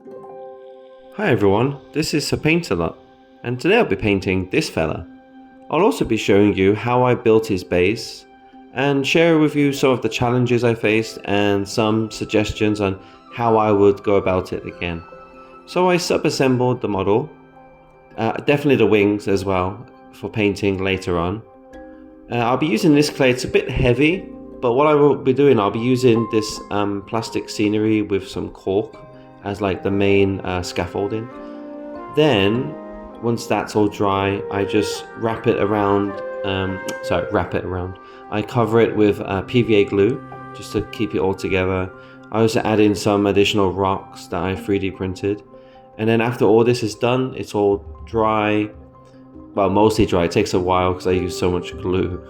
Hi everyone, this is Sir Paint-A-Lot, and today I'll be painting this fella. I'll also be showing you how I built his base, and share with you some of the challenges I faced and some suggestions on how I would go about it again. So I sub-assembled the model, definitely the wings as well, for painting later on. I'll be using this clay, it's a bit heavy, but what I will be doing, I'll be using this plastic scenery with some cork as like the main scaffolding. Then once that's all dry, I just wrap it around, I cover it with PVA glue just to keep it all together. I also add in some additional rocks that I 3D printed. And then after all this is done, it's all dry. Well, mostly dry. It takes a while because I use so much glue.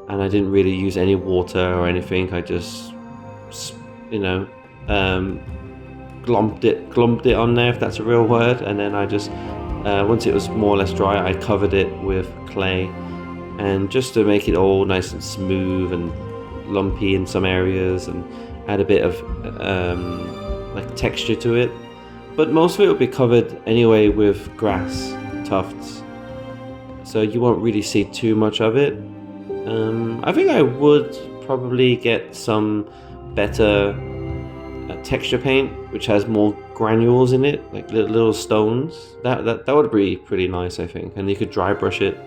And I didn't really use any water or anything. I just, glumped it on there, if that's a real word. And then I just, once it was more or less dry, I covered it with clay. And just to make it all nice and smooth and lumpy in some areas, and add a bit of like texture to it. But most of it will be covered anyway with grass tufts, so you won't really see too much of it. I think I would probably get some better texture paint which has more granules in it, like little stones. That would be pretty nice, I think, and you could dry brush it.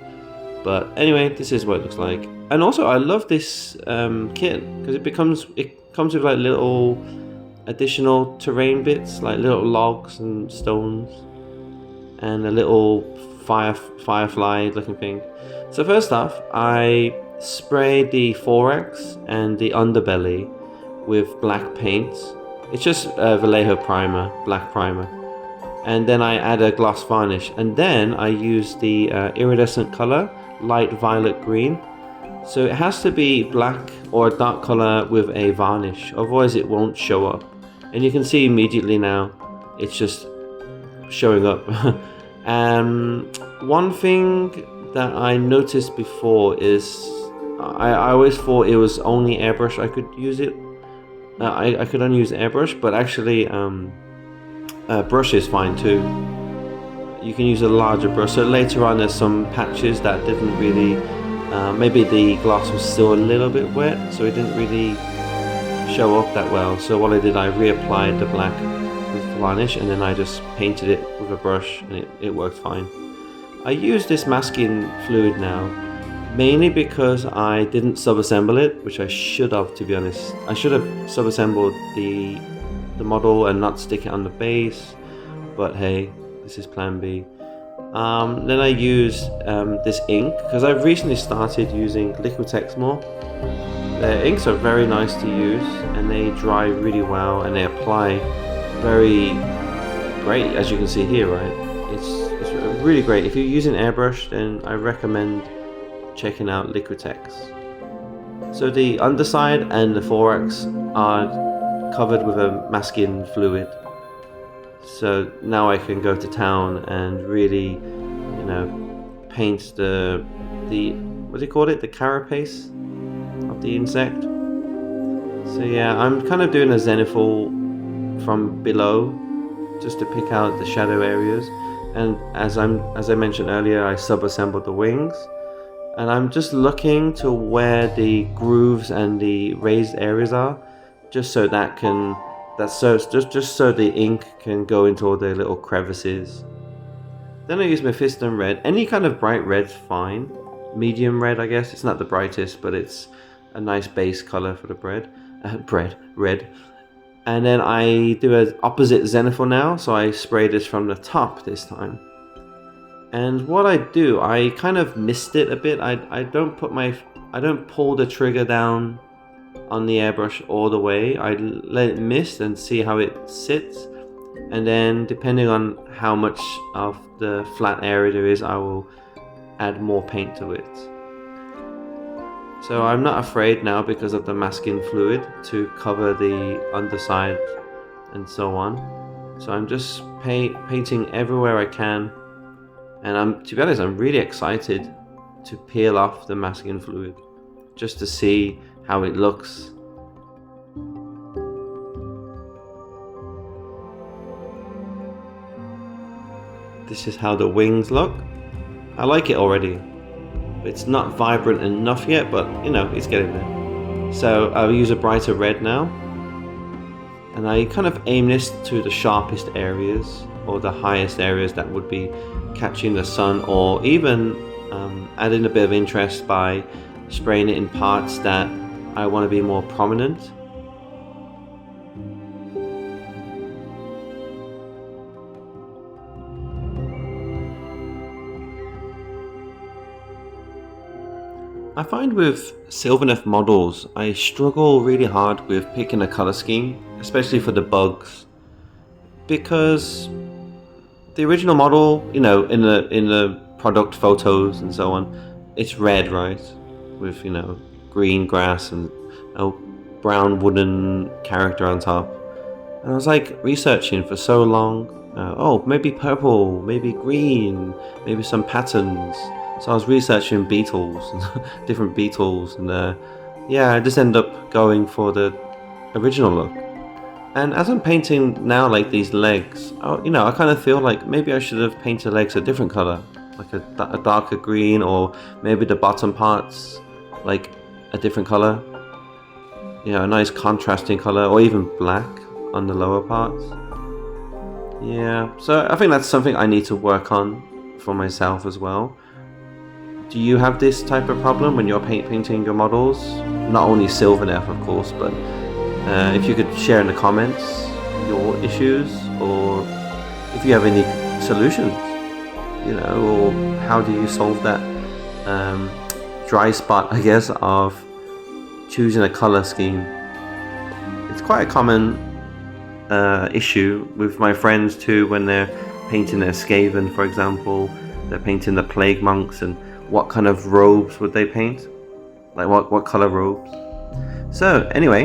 But anyway, this is what it looks like. And also I love this kit because it comes with like little additional terrain bits, like little logs and stones, and a little firefly looking thing. So first off, I sprayed the thorax and the underbelly with black paint. It's just Vallejo primer, black primer. And then I add a gloss varnish, and then I use the iridescent color, light violet green. So it has to be black or a dark color with a varnish, otherwise it won't show up. And you can see immediately now it's just showing up. One thing that I noticed before is I always thought it was only airbrush I could use it. I could only use airbrush, but actually brush is fine too. You can use a larger brush. So later on there's some patches that didn't really, maybe the glass was still a little bit wet, so it didn't really show up that well. So what I did, I reapplied the black with varnish, and then I just painted it with a brush, and it worked fine. I use this masking fluid now, mainly because I didn't sub-assemble it, which I should have, to be honest. I should have sub-assembled the model and not stick it on the base, but hey, this is plan B. Then I use this ink, because I've recently started using Liquitex more. Their inks are very nice to use, and they dry really well, and they apply very great, as you can see here, right? It's really great. If you're using airbrush, then I recommend checking out Liquitex. So the underside and the thorax are covered with a masking fluid. So now I can go to town and really, paint the what do you call it? The carapace of the insect. So yeah, I'm kind of doing a zenithal from below, just to pick out the shadow areas. And as I mentioned earlier, I sub-assembled the wings, and I'm just looking to where the grooves and the raised areas are, just so just so the ink can go into all the little crevices. Then I use Mephiston red. Any kind of bright red's fine. Medium red, I guess. It's not the brightest, but it's a nice base color for the red. And then I do an opposite zenithal now, so I spray this from the top this time. And what I do, I kind of mist it a bit. I don't pull the trigger down on the airbrush all the way. I let it mist and see how it sits. And then depending on how much of the flat area there is, I will add more paint to it. So I'm not afraid now, because of the masking fluid, to cover the underside and so on. So I'm just painting everywhere I can, and to be honest, I'm really excited to peel off the masking fluid just to see how it looks. this is how the wings look. I like it already. It's not vibrant enough yet, but you know, it's getting there. So I'll use a brighter red now. And I kind of aim this to the sharpest areas, or the highest areas that would be catching the sun, or even adding a bit of interest by spraying it in parts that I want to be more prominent. I find with Sylvaneth models, I struggle really hard with picking a color scheme, especially for the bugs, because the original model, you know, in the product photos and so on, it's red, right, with, you know, green grass and a brown wooden character on top. And I was like researching for so long. Oh, maybe purple, maybe green, maybe some patterns. So I was researching beetles, and different beetles, and yeah, I just ended up going for the original look. And as I'm painting now, like these legs, you know, I kind of feel like maybe I should have painted legs a different color, like a darker green, or maybe the bottom parts like a different color. You know, a nice contrasting color, or even black on the lower parts. Yeah, so I think that's something I need to work on for myself as well. Do you have this type of problem when you're painting your models? Not only Sylvaneth, of course, but if you could share in the comments your issues, or if you have any solutions, you know, or how do you solve that dry spot, I guess, of choosing a color scheme. It's quite a common issue with my friends too, when they're painting their Skaven, for example. They're painting the plague monks, and what kind of robes would they paint? Like what color robes? So anyway,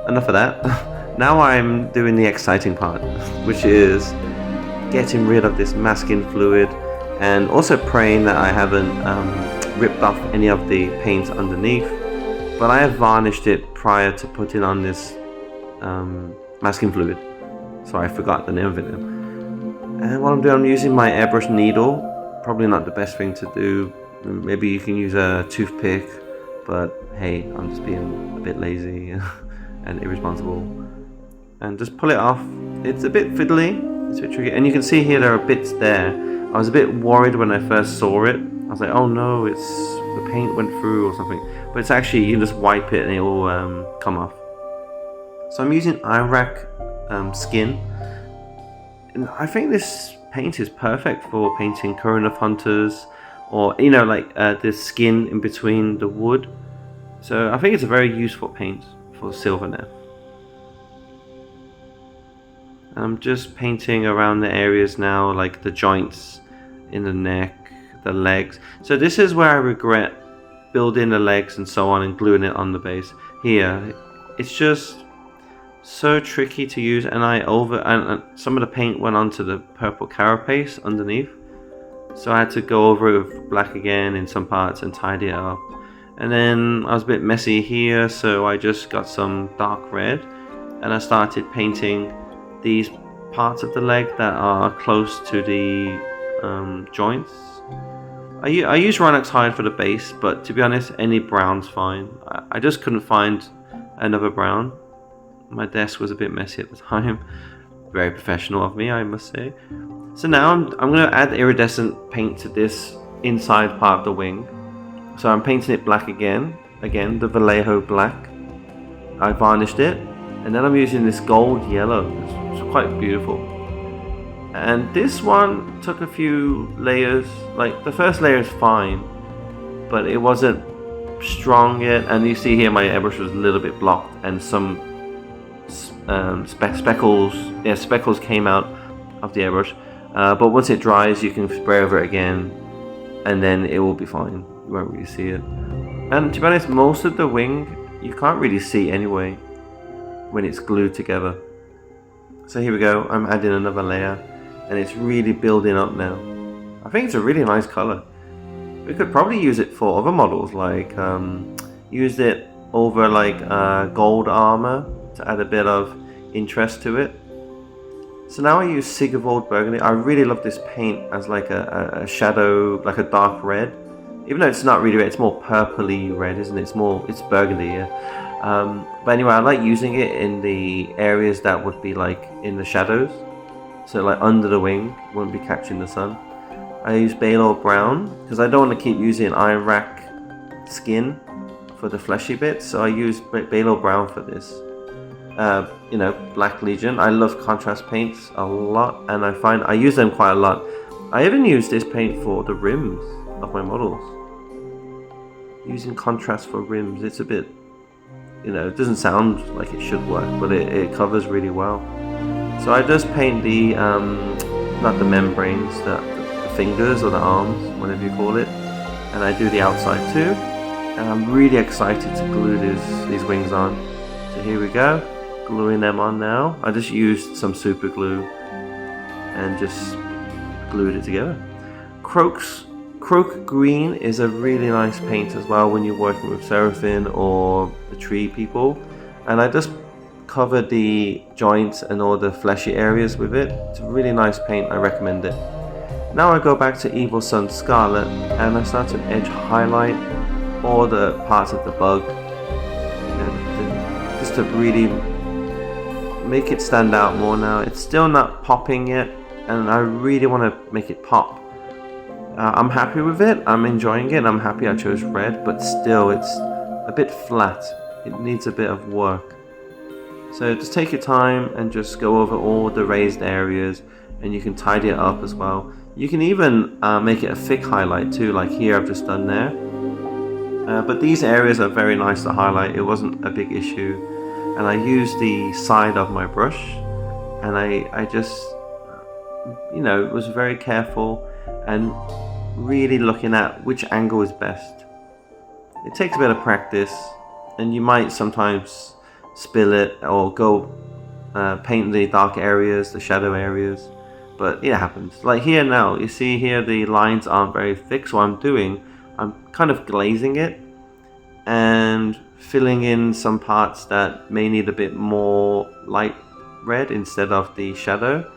enough of that. Now I'm doing the exciting part, which is getting rid of this masking fluid, and also praying that I haven't ripped off any of the paint underneath. But I have varnished it prior to putting on this masking fluid, so I forgot the name of it now. And what I'm doing, I'm using my airbrush needle. Probably not the best thing to do. Maybe you can use a toothpick, but hey, I'm just being a bit lazy and irresponsible. And just pull it off. It's a bit fiddly, it's a bit tricky, and you can see here there are bits there. I was a bit worried when I first saw it. I was like, oh no, it's the paint went through or something. But it's actually, you can just wipe it and it will come off. So I'm using Iraq skin, and I think this paint is perfect for painting Kurnoth Hunters, or, you know, like the skin in between the wood. So I think it's a very useful paint for Sylvaneth. I'm just painting around the areas now, like the joints in the neck, the legs. So this is where I regret building the legs and so on and gluing it on the base. Here, it's just so tricky to use, and and some of the paint went onto the purple carapace underneath. So I had to go over it with black again in some parts and tidy it up. And then I was a bit messy here, so I just got some dark red and I started painting these parts of the leg that are close to the joints. I use Rhinox hide for the base, but to be honest, any brown's fine. I just couldn't find another brown. My desk was a bit messy at the time. Very professional of me, I must say. So now I'm going to add iridescent paint to this inside part of the wing. So I'm painting it black again, the Vallejo black. I varnished it, and then I'm using this gold yellow. It's quite beautiful. And this one took a few layers. Like the first layer is fine, but it wasn't strong yet. And you see here my airbrush was a little bit blocked, and some speckles came out of the airbrush. But once it dries, you can spray over it again, and then it will be fine. You won't really see it. And to be honest, most of the wing you can't really see anyway when it's glued together. So here we go, I'm adding another layer, and it's really building up now. I think it's a really nice color. We could probably use it for other models, like use it over like gold armor to add a bit of interest to it. So now I use Sigvald Burgundy. I really love this paint as like a shadow, like a dark red. Even though it's not really red, it's more purpley red, isn't it? It's burgundy, yeah. But anyway, I like using it in the areas that would be like in the shadows. So like under the wing, wouldn't be catching the sun. I use Balor Brown because I don't want to keep using Iron Rack skin for the fleshy bits. So I use Balor Brown for this. You know, Black Legion. I love contrast paints a lot, and I find I use them quite a lot. I even use this paint for the rims of my models. Using contrast for rims, it's a bit, you know, it doesn't sound like it should work, but it covers really well. So I just paint the, not the membranes, the fingers or the arms, whatever you call it, and I do the outside too. And I'm really excited to glue these wings on. So here we go. Gluing them on now. I just used some super glue and just glued it together. Croak Green is a really nice paint as well when you're working with Seraphim or the tree people. And I just covered the joints and all the fleshy areas with it. It's a really nice paint, I recommend it. Now I go back to Evil Sun Scarlet and I start to edge highlight all the parts of the bug. Just to really make it stand out more now. It's still not popping yet, and I really want to make it pop. I'm happy with it, I'm enjoying it, I'm happy I chose red, but still it's a bit flat. It needs a bit of work. So just take your time and just go over all the raised areas, and you can tidy it up as well. You can even make it a thick highlight too, like here I've just done there. But these areas are very nice to highlight, it wasn't a big issue. And I used the side of my brush, and I just, you know, was very careful and really looking at which angle is best. It takes a bit of practice, and you might sometimes spill it or go paint the dark areas, the shadow areas, but it happens. Like here now, you see here the lines aren't very thick, so I'm kind of glazing it and filling in some parts that may need a bit more light red instead of the shadow.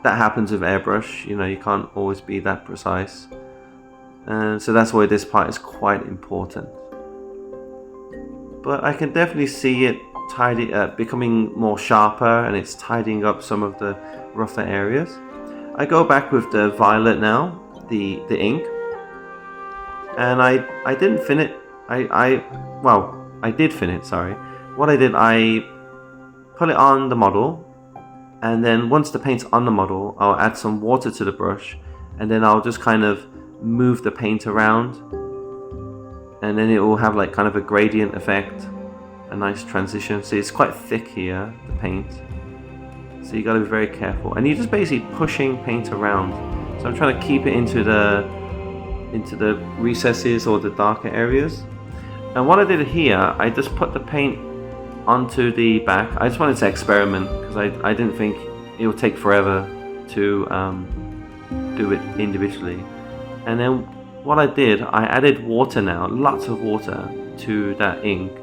That happens with airbrush, you know, you can't always be that precise. And so that's why this part is quite important. But I can definitely see it becoming more sharper, and it's tidying up some of the rougher areas. I go back with the violet now, the ink, and I didn't fin it. I did fin it, sorry. What I did, I put it on the model, and then once the paint's on the model, I'll add some water to the brush, and then I'll just kind of move the paint around, and then it will have like kind of a gradient effect, a nice transition. See, it's quite thick here, the paint, so you got to be very careful, and you're just basically pushing paint around. So I'm trying to keep it into the recesses or the darker areas. And what I did here, I just put the paint onto the back. I just wanted to experiment because I didn't think it would take forever to do it individually. And then what I did, I added water now, lots of water to that ink,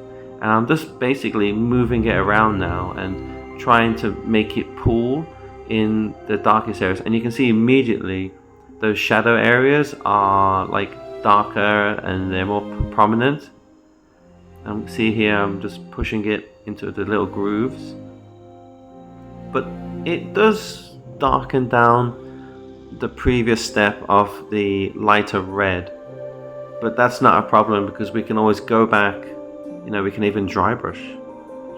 and I'm just basically moving it around now and trying to make it pool in the darkest areas. And you can see immediately those shadow areas are like darker and they're more prominent. And see here, I'm just pushing it into the little grooves, but it does darken down the previous step of the lighter red, but that's not a problem because we can always go back, you know, we can even dry brush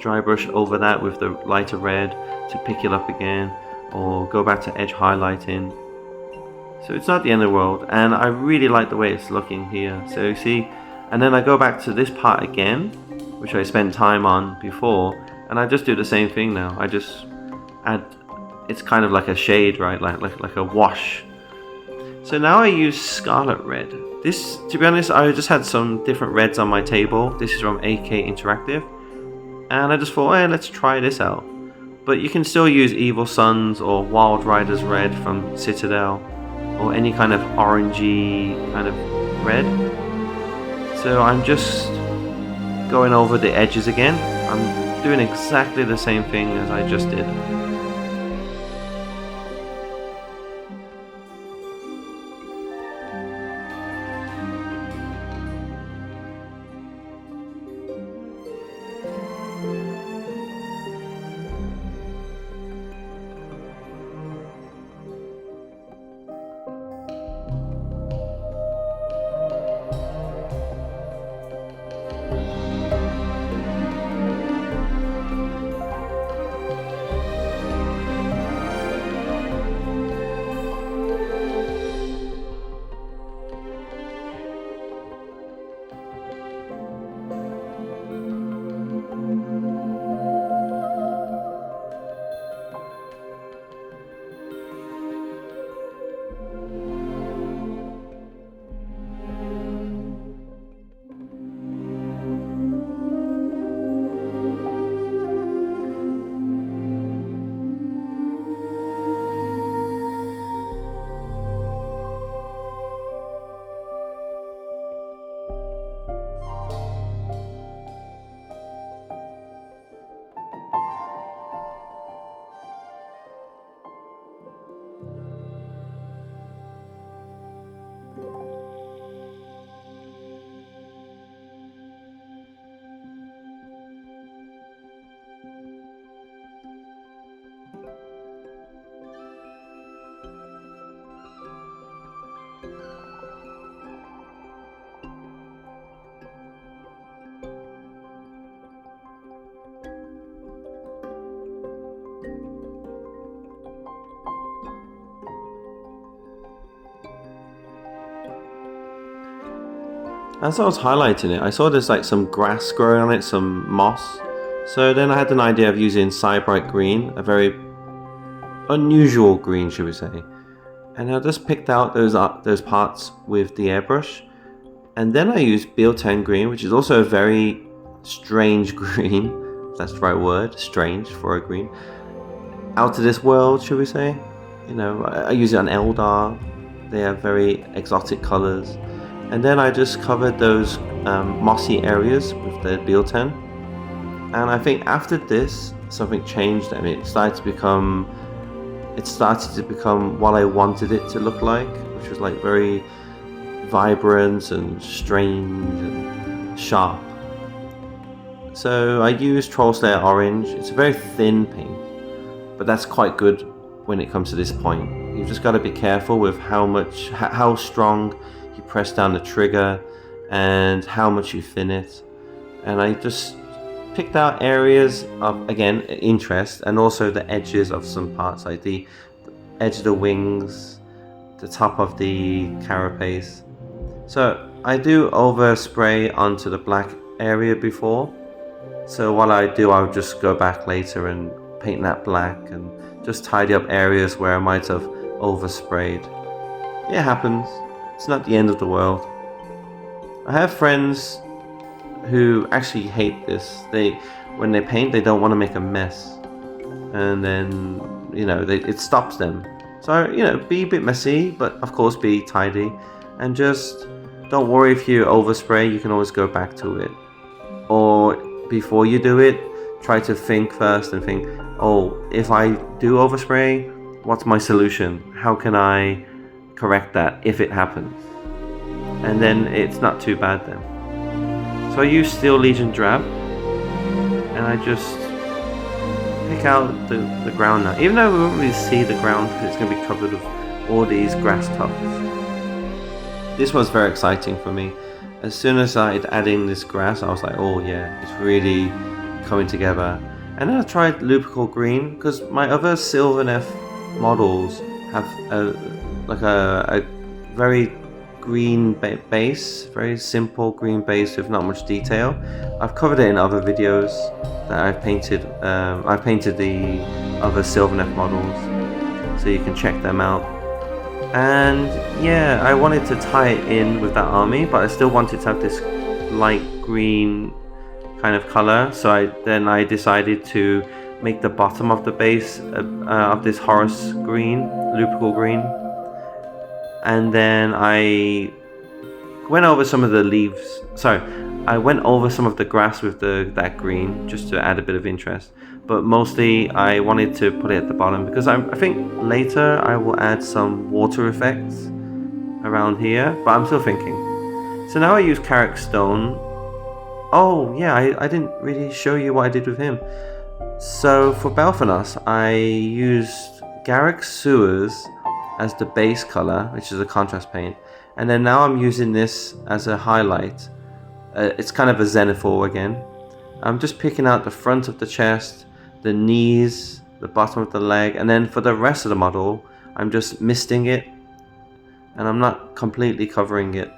over that with the lighter red to pick it up again, or go back to edge highlighting. So it's not the end of the world, and I really like the way it's looking here. So you see, and then I go back to this part again, which I spent time on before, and I just do the same thing now. I just add, it's kind of like a shade, right, like a wash. So now I use Scarlet Red. This, to be honest, I just had some different reds on my table. This is from AK Interactive, and I just thought, hey, let's try this out. But you can still use Evil Suns or Wild Riders Red from Citadel, or any kind of orangey kind of red. So I'm just going over the edges again. I'm doing exactly the same thing as I just did. As I was highlighting it, I saw there's like some grass growing on it, some moss. So then I had an idea of using Cybright Green, a very unusual green, should we say. And I just picked out those parts with the airbrush. And then I used Belthanos Green, which is also a very strange green. If that's the right word, strange for a green. Out of this world, should we say. You know, I use it on Eldar. They have very exotic colors. And then I just covered those mossy areas with the Belthanos. And I think after this, something changed. I mean, it started to become what I wanted it to look like, which was like very vibrant and strange and sharp. So I used Trollslayer Orange. It's a very thin paint, but that's quite good when it comes to this point. You've just got to be careful with how strong you press down the trigger and how much you thin it. And I just picked out areas of, again, interest, and also the edges of some parts, like the edge of the wings, the top of the carapace. So I do overspray onto the black area before. So what I do, I'll just go back later and paint that black and just tidy up areas where I might have oversprayed. It happens. It's not the end of the world. I have friends who actually hate this. When they paint, they don't want to make a mess, and then it stops them. So be a bit messy, but of course be tidy, and just don't worry if you overspray. You can always go back to it, or before you do it, try to think first and think, oh, if I do overspray, what's my solution? How can I correct that if it happens? And then it's not too bad then. So I use Steel Legion Drab, and I just pick out the ground now. Even though we won't really see the ground because it's going to be covered with all these grass tufts. This was very exciting for me. As soon as I started adding this grass, I was like, oh yeah, it's really coming together. And then I tried Lupical Green, because my other Sylvaneth models have a very green base, very simple green base with not much detail. I've covered it in other videos that I've painted. I've painted the other Sylvaneth models, so you can check them out. And yeah, I wanted to tie it in with that army, but I still wanted to have this light green kind of color. So I decided to make the bottom of the base of this Horus green, Lupical Green. And then I went over some of the leaves. I went over some of the grass with that green just to add a bit of interest. But mostly I wanted to put it at the bottom because I think later I will add some water effects around here. But I'm still thinking. So now I use Carrick Stone. Oh yeah, I didn't really show you what I did with him. So for Belthanos, I used Garrick Sewers as the base color, which is a contrast paint, and then now I'm using this as a highlight. It's kind of a zenithal again. I'm just picking out the front of the chest, the knees, the bottom of the leg, and then for the rest of the model I'm just misting it, and I'm not completely covering it.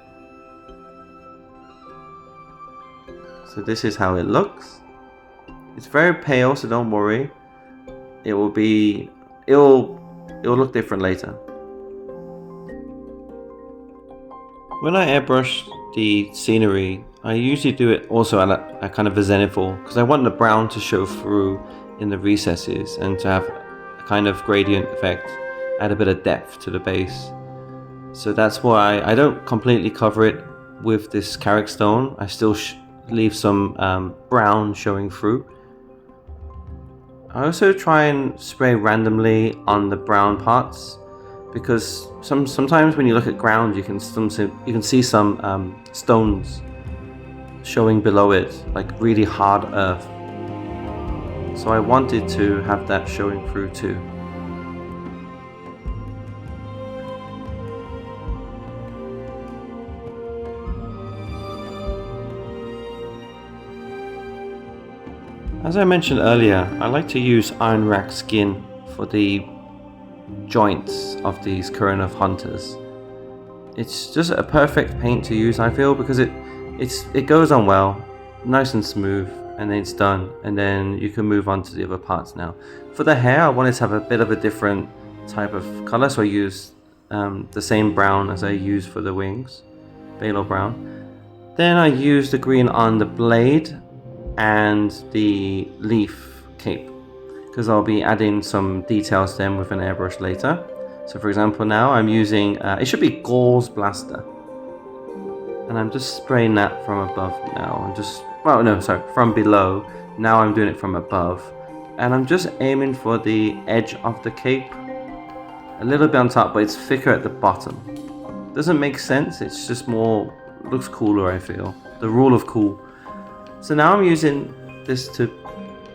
So this is how it looks. It's very pale, so don't worry. It'll look different later. When I airbrush the scenery, I usually do it also at a kind of a zenithal, because I want the brown to show through in the recesses and to have a kind of gradient effect, add a bit of depth to the base. So that's why I don't completely cover it with this Carrick Stone. I still leave some brown showing through. I also try and spray randomly on the brown parts, because sometimes when you look at ground you can see some stones showing below it, like really hard earth. So I wanted to have that showing through too. As I mentioned earlier, I like to use iron rack skin for the joints of these Kurnoth Hunters. it's just a perfect paint to use, I feel, because it goes on well, nice and smooth, and then it's done, and then you can move on to the other parts now. For the hair, I wanted to have a bit of a different type of color, so I used the same brown as I used for the wings, Balo brown. Then I used the green on the blade and the leaf cape, because I'll be adding some details then with an airbrush later. So for example, now I'm using, it should be Gauze Blaster. And I'm just spraying that from above now. I'm just, well, no, sorry, from below. Now I'm doing it from above. And I'm just aiming for the edge of the cape. A little bit on top, but it's thicker at the bottom. Doesn't make sense, it's just more, looks cooler, I feel. The rule of cool. So now I'm using this to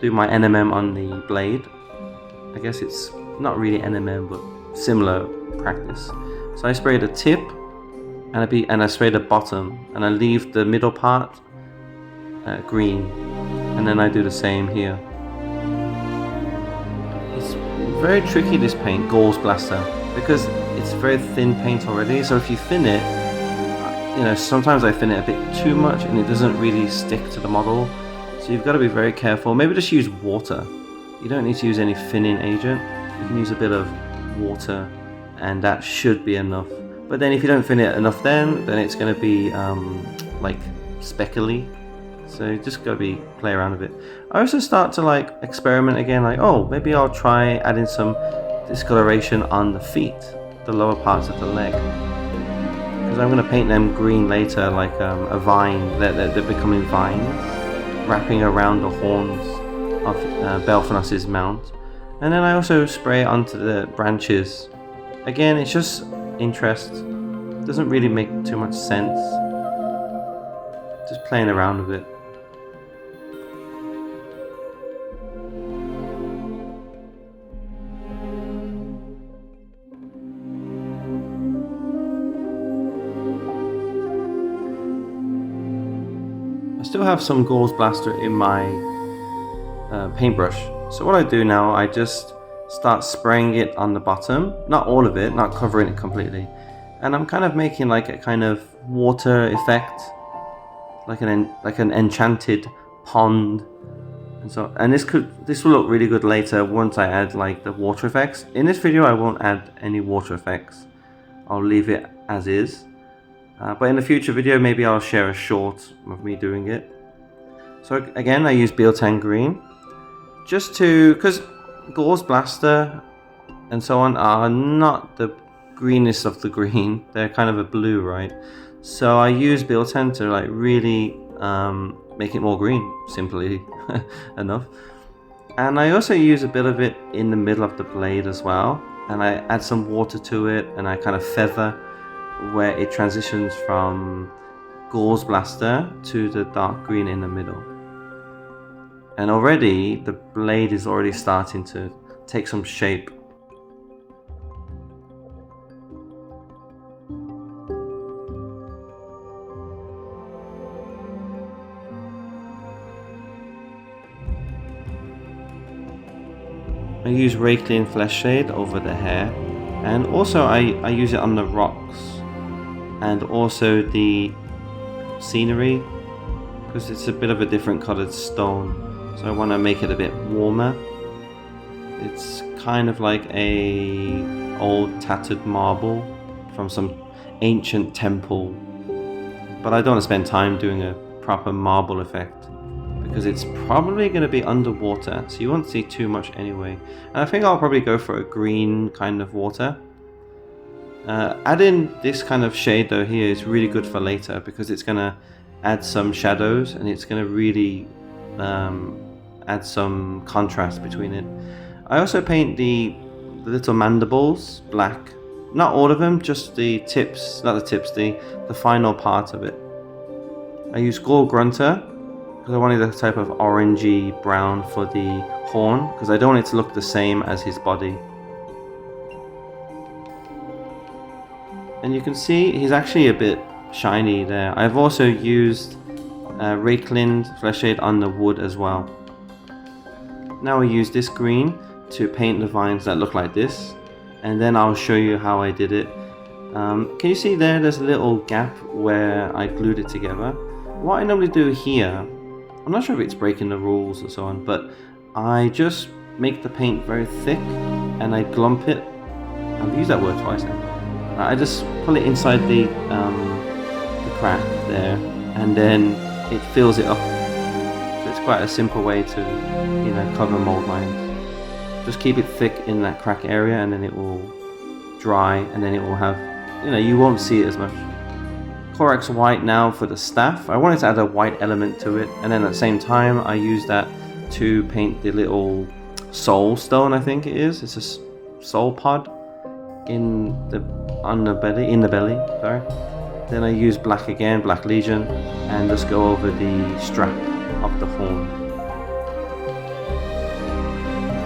do my NMM on the blade. I guess it's not really NMM, but similar practice. So I spray the tip and I spray the bottom, and I leave the middle part green, and then I do the same here. It's very tricky, this paint, Gauze Blaster, because it's very thin paint already. So if you thin it, you know, sometimes I thin it a bit too much and it doesn't really stick to the model. So you've got to be very careful. Maybe just use water. You don't need to use any thinning agent. You can use a bit of water and that should be enough. But then if you don't thin it enough, then it's going to be like speckly. So you just got to be play around with it. I also start to like experiment again, like, oh, maybe I'll try adding some discoloration on the feet, the lower parts of the leg, because I'm going to paint them green later, like a vine. They're becoming vines wrapping around the horns of Belthanos' mount. And then I also spray it onto the branches. Again, it's just interest. Doesn't really make too much sense. Just playing around with it. I still have some Gauze Blaster in my paintbrush. So what I do now, I just start spraying it on the bottom. Not all of it, not covering it completely. And I'm kind of making like a kind of water effect, like an enchanted pond. And this will look really good later once I add like the water effects. In this video, I won't add any water effects. I'll leave it as is. But in a future video, maybe I'll share a short of me doing it. So again, I use Belthanos green, just to, because Gauze Blaster and so on are not the greenest of the green. They're kind of a blue, right? So I use Belthanos to like really make it more green, simply enough. And I also use a bit of it in the middle of the blade as well. And I add some water to it, and I kind of feather where it transitions from Gauze Blaster to the dark green in the middle. And already the blade is already starting to take some shape. I use raked in flesh shade over the hair, and also I use it on the rocks and also the scenery, because it's a bit of a different colored stone, so I want to make it a bit warmer. It's kind of like a old tattered marble from some ancient temple, but I don't want to spend time doing a proper marble effect because it's probably going to be underwater, so you won't see too much anyway. And I think I'll probably go for a green kind of water. Adding this kind of shade though here is really good for later, because it's going to add some shadows and it's going to really add some contrast between it. I also paint the little mandibles black. Not all of them, just the tips, not the tips, the final part of it. I use Gore Grunter because I wanted a type of orangey brown for the horn, because I don't want it to look the same as his body. And you can see he's actually a bit shiny there. I've also used Rakeland flesh shade on the wood as well. Now I use this green to paint the vines that look like this, and then I'll show you how I did it. Can you see there? There's a little gap where I glued it together. What I normally do here, I'm not sure if it's breaking the rules or so on, but I just make the paint very thick and I glump it. I've used that word twice now. I just pull it inside the crack there, and then it fills it up. So it's quite a simple way to, cover mold lines. Just keep it thick in that crack area, and then it will dry, and then it will have, you won't see it as much. Corax white now for the staff. I wanted to add a white element to it, and then at the same time I use that to paint the little soul stone, I think it is. It's a soul pod in the belly, sorry. Then I use black again, Black Legion, and just go over the strap of the horn.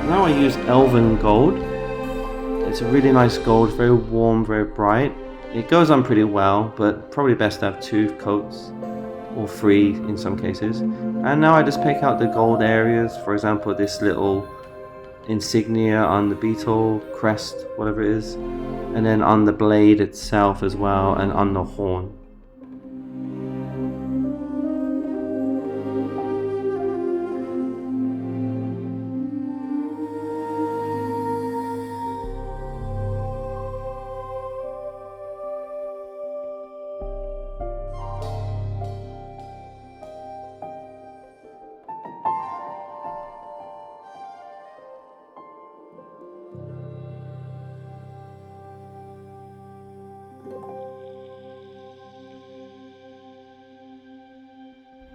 Now I use Elven Gold. It's a really nice gold, very warm, very bright. It goes on pretty well, but probably best to have 2 coats, or 3 in some cases. And now I just pick out the gold areas, for example this little insignia on the beetle, crest, whatever it is, and then on the blade itself as well, and on the horn.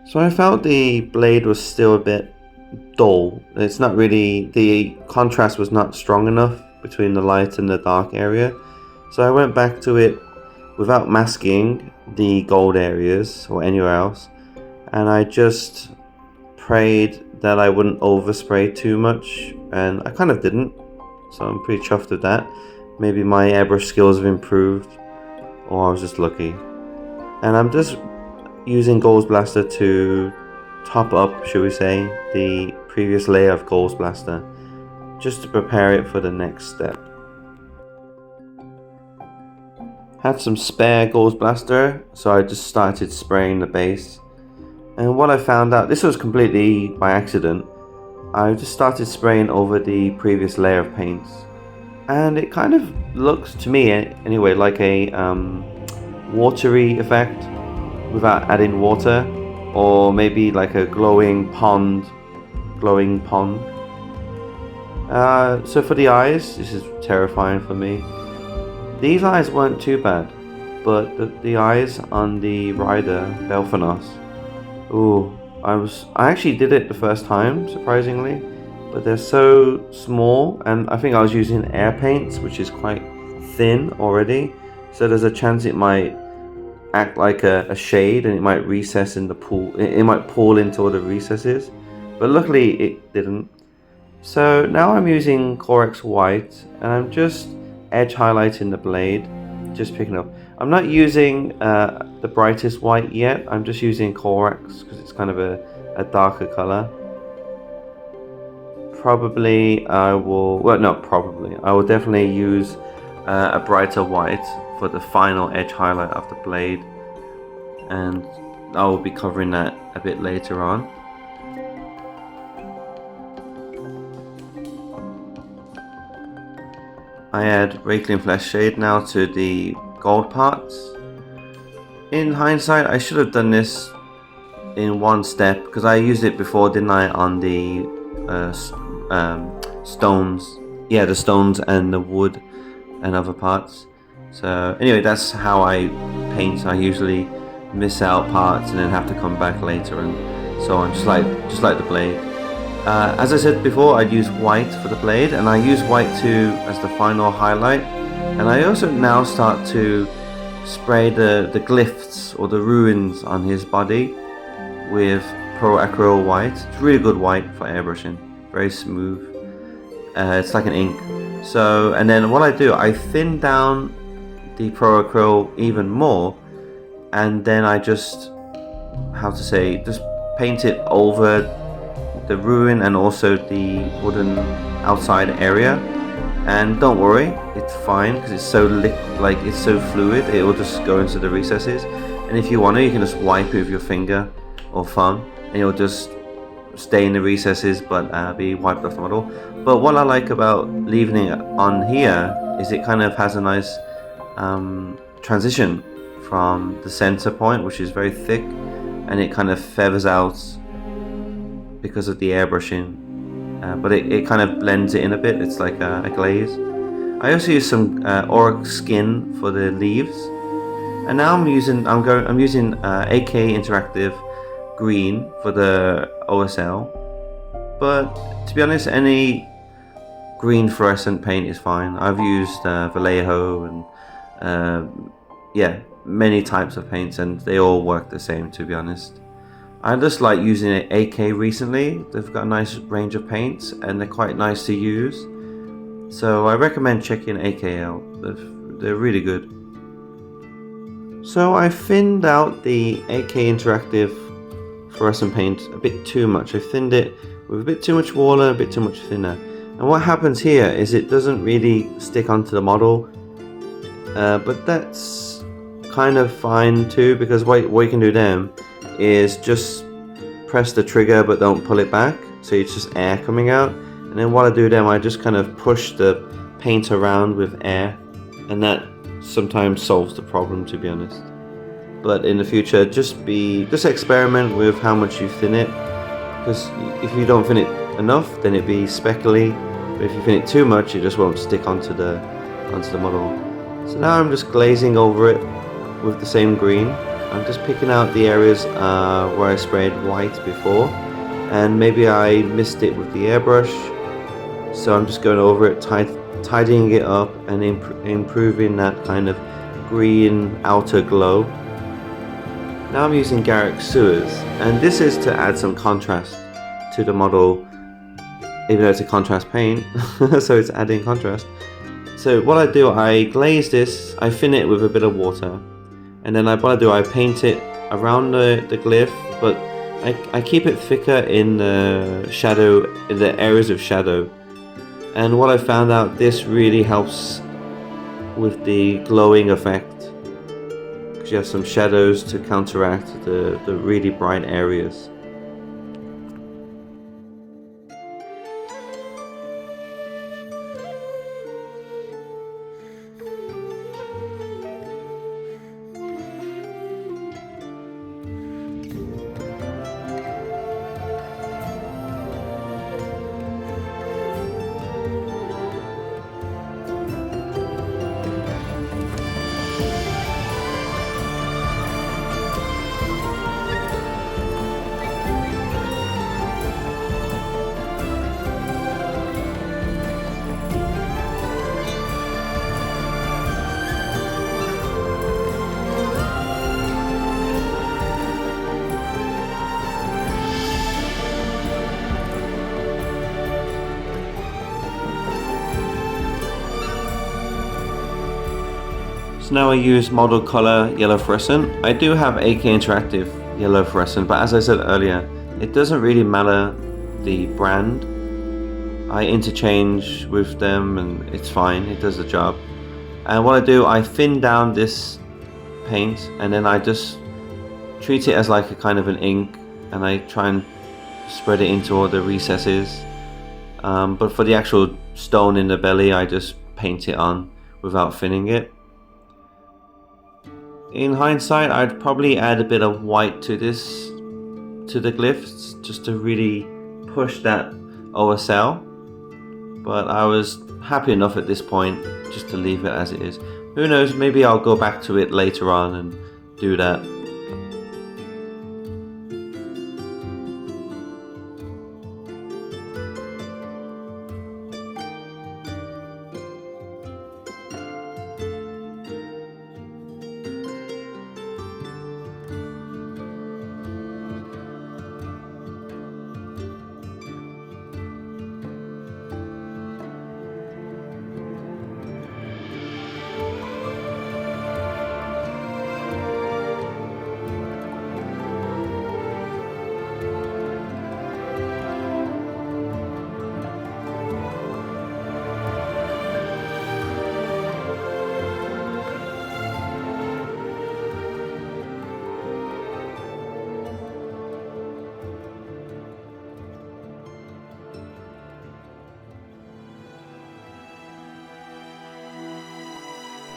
So I felt the blade was still a bit dull. It's not really, the contrast was not strong enough between the light and the dark area. So I went back to it without masking the gold areas or anywhere else. And I just prayed that I wouldn't overspray too much. And I kind of didn't. So I'm pretty chuffed with that. Maybe my airbrush skills have improved, or I was just lucky. And I'm just using Gold Blaster to top up, should we say, the previous layer of Gold Blaster, just to prepare it for the next step. Had some spare Gold Blaster, so I just started spraying the base. And what I found out, this was completely by accident, I just started spraying over the previous layer of paints. And it kind of looks, to me anyway, like a watery effect, without adding water, or maybe like a glowing pond. So for the eyes, this is terrifying for me. These eyes weren't too bad, but the eyes on the rider, Belthanos, ooh, I actually did it the first time, surprisingly, but they're so small, and I think I was using air paints, which is quite thin already, so there's a chance it might act like a shade, and it might recess in the pool. It might pull into all the recesses, but luckily it didn't. So now I'm using Corax white, and I'm just edge highlighting the blade, just picking up. I'm not using the brightest white yet. I'm just using Corax because it's kind of a darker color. I will definitely use a brighter white for the final edge highlight of the blade, and I will be covering that a bit later on. I add Rakeling Flesh Shade now to the gold parts. In hindsight, I should have done this in one step, because I used it before, didn't I, on the stones. Yeah, the stones and the wood and other parts. So anyway, that's how I paint. I usually miss out parts and then have to come back later and so on, just like the blade. As I said before, I'd use white for the blade, and I use white too as the final highlight. And I also now start to spray the glyphs or the ruins on his body with Pro Acryl white. It's really good white for airbrushing, very smooth. It's like an ink. So, and then what I do, I thin down the Pro Acryl even more, and then I just paint it over the ruin and also the wooden outside area, And don't worry, it's fine because it's so it's so fluid. It will just go into the recesses. And if you want to, you can just wipe it with your finger or thumb, and it'll just stay in the recesses but be wiped off the model. But what I like about leaving it on here is it kind of has a nice transition from the center point, which is very thick, and it kind of feathers out because of the airbrushing, but it kind of blends it in a bit. It's like a glaze. I also use some auric skin for the leaves, and now I'm using AK Interactive green for the OSL, but to be honest, any green fluorescent paint is fine. I've used Vallejo and yeah, many types of paints, and they all work the same, to be honest. I just like using AK recently. They've got a nice range of paints and they're quite nice to use, so I recommend checking AK out. They're really good. So I thinned out the AK Interactive fluorescent paint a bit too much. I thinned it with a bit too much water, a bit too much thinner. And what happens here is it doesn't really stick onto the model, but that's kind of fine too, because what you can do then is just press the trigger but don't pull it back, so it's just air coming out. And then what I do then, I just kind of push the paint around with air, and that sometimes solves the problem, to be honest. But in the future, just experiment with how much you thin it, because if you don't thin it enough, then it'd be speckly, but if you thin it too much, it just won't stick onto the model. So now I'm just glazing over it with the same green. I'm just picking out the areas where I sprayed white before, and maybe I missed it with the airbrush, so I'm just going over it, tidying it up and improving that kind of green outer glow. Now I'm using Garrick Sewers, and this is to add some contrast to the model, even though it's a contrast paint, so it's adding contrast. So what I do, I glaze this, I thin it with a bit of water, and then I paint it around the glyph, but I keep it thicker in the shadow, in the areas of shadow. And what I found out, this really helps with the glowing effect, because you have some shadows to counteract the really bright areas. So now I use model color yellow fluorescent. I do have AK Interactive yellow fluorescent, but as I said earlier, it doesn't really matter the brand. I interchange with them and it's fine, it does the job. And what I do, I thin down this paint and then I just treat it as like a kind of an ink, and I try and spread it into all the recesses. But for the actual stone in the belly, I just paint it on without thinning it. In hindsight, I'd probably add a bit of white to the glyphs, just to really push that OSL. But I was happy enough at this point just to leave it as it is. Who knows, maybe I'll go back to it later on and do that.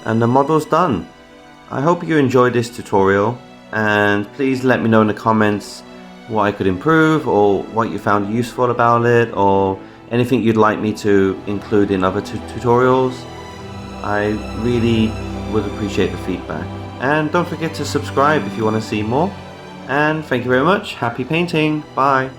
and the model's done. I hope you enjoyed this tutorial, and please let me know in the comments what I could improve or what you found useful about it, or anything you'd like me to include in other tutorials. I really would appreciate the feedback. And don't forget to subscribe if you want to see more. And thank you very much. Happy painting. Bye.